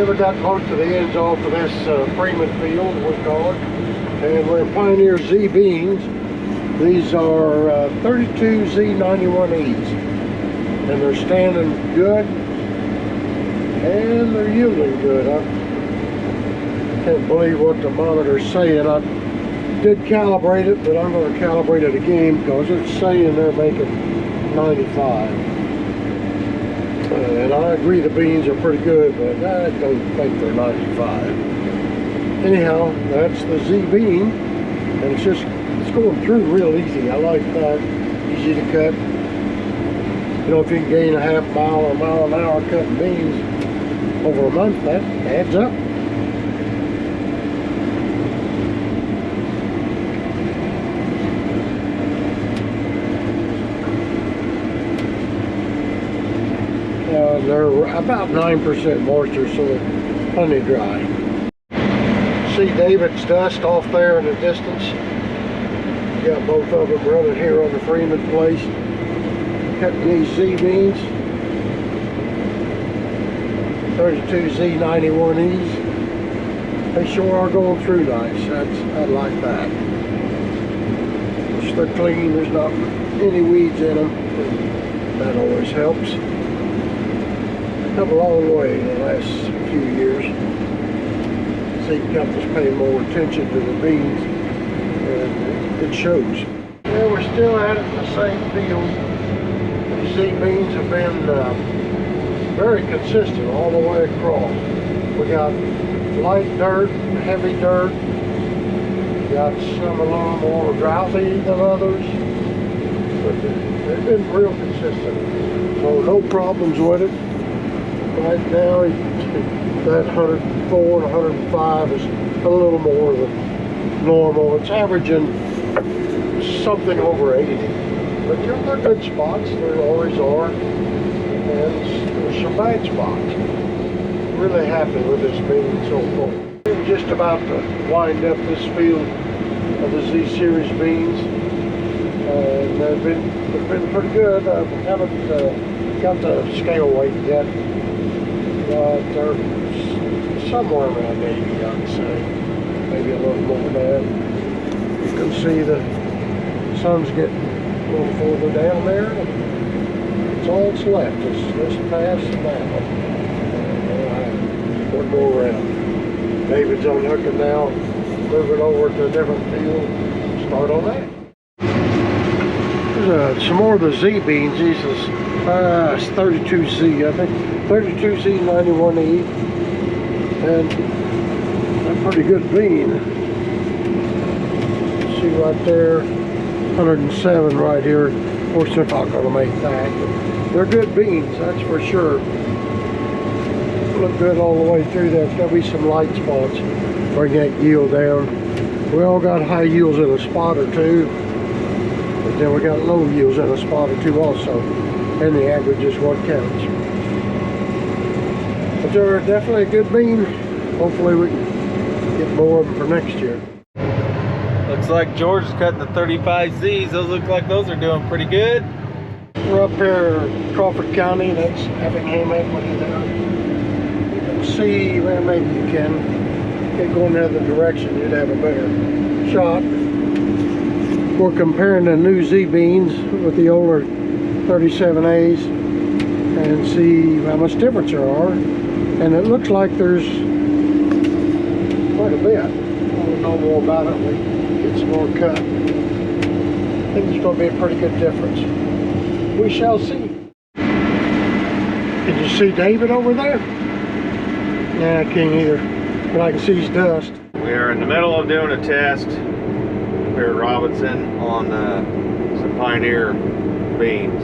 Never got most of the ends off of this Freeman field, we call it. And we're in Pioneer Z beans. These are 32 Z91Es. And they're standing good. And they're yielding good. I can't believe what the monitor's saying. I did calibrate it, but I'm going to calibrate it again because it's saying they're making 95. And I agree the beans are pretty good, but I don't think they're 95. Anyhow, that's the Z bean, and it's going through real easy. I like that. Easy to cut. You know, if you can gain a half mile or a mile an hour cutting beans over a month, that adds up. They're about 9% moisture, so they're plenty dry. See David's dust off there in the distance. Got both of them running here on the Freeman place. Cutting these Z beans. 32 Z91Es. They sure are going through nice. I like that. They're clean. There's not any weeds in them. That always helps. Come a long way in the last few years. Seed companies pay more attention to the beans, and it shows. Yeah, we're still at it in the same field. The seed beans have been very consistent all the way across. We got light dirt, heavy dirt. We got some a little more droughty than others, but they've been real consistent. So no problems with it. Right now, that 104 and 105 is a little more than normal. It's averaging something over 80. But you know, they're good spots. There always are. And there's some bad spots. Really happy with this bean so far. I'm just about to wind up this field of the Z Series beans. And they've been pretty good. I haven't got the scale weight yet. They're somewhere around 80, I'd say. Maybe a little more than that. You can see the sun's getting a little further down there. That's all that's left. It's this pass and that one. One more round. David's unhooking now, moving over to a different field. Start on that. There's some more of the Z beans. These is 32Z, I think. 32Z91E, and a pretty good bean. See right there, 107 right here. Of course, they're not going to make that, but they're good beans, that's for sure. Look good all the way through. There's going to be some light spots. Bring that yield down. We all got high yields in a spot or two, but then we got low yields in a spot or two also, and the average is what counts. But they're definitely a good bean. Hopefully we can get more of them for next year. Looks like George is cutting the 35Zs. Those look like those are doing pretty good. We're up here in Crawford County. That's Effingham Equity there. You can see, well, maybe you can. Can't go in the other direction. You'd have a better shot. We're comparing the new Z beans with the older 37As and see how much difference there are. And it looks like there's quite a bit. We'll know more about it when we get some more cut. I think there's going to be a pretty good difference. We shall see. Can you see David over there? Yeah, I can't either. But I can see his dust. We are in the middle of doing a test here at Robinson on some Pioneer beans.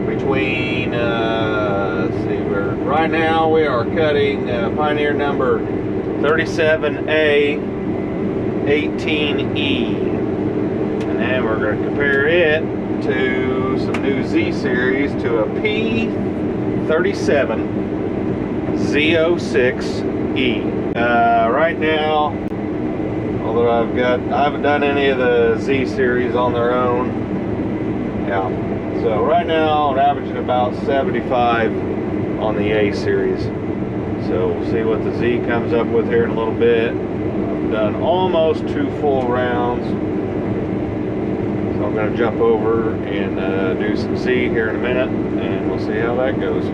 Between, let's see, right now we are cutting Pioneer number 37A 18E. And then we're going to compare it to some new Z series to a P37 Z06E. Right now, although I haven't done any of the Z series on their own. Yeah. So right now I'm averaging about 75 on the A series. So we'll see what the Z comes up with here in a little bit. I've done almost 2 full rounds. So I'm going to jump over and do some Z here in a minute, and we'll see how that goes.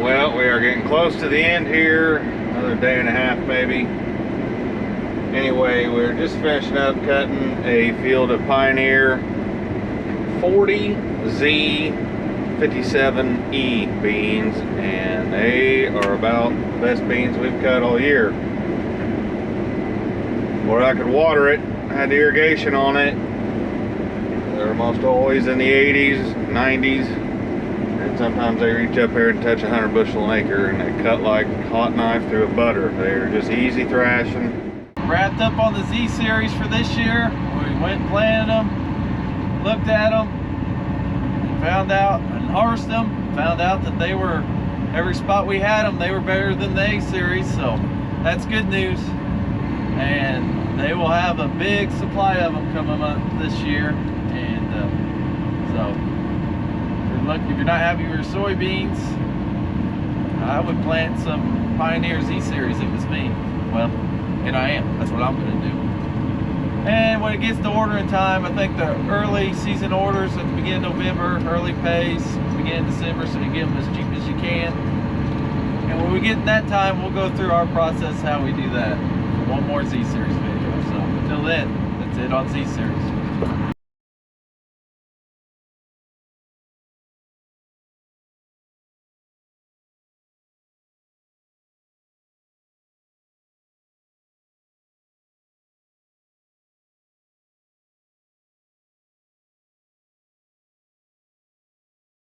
Well, we are getting close to the end here, another day and a half maybe. Anyway, we're just finishing up cutting a field of Pioneer 40Z57E beans, and they are about the best beans we've cut all year. Where I could water it, I had the irrigation on it. They're almost always in the 80s, 90s. And sometimes they reach up here and touch 100 bushel an acre, and they cut like a hot knife through a butter. They're just easy thrashing. Wrapped up on the Z series for this year. We went and planted them, looked at them, and found out, and harvested them, found out that they were, every spot we had them, they were better than the A series, so that's good news. And they will have a big supply of them coming up this year. And so if you're not happy with your soybeans, I would plant some Pioneer Z series if it's me. Well, and I am. That's what I'm going to do. And when it gets to ordering time, I think the early season orders at the beginning of November, early pays, beginning of December, so you get them as cheap as you can. And when we get in that time, we'll go through our process how we do that. One more Z Series video. So until then, that's it on Z Series.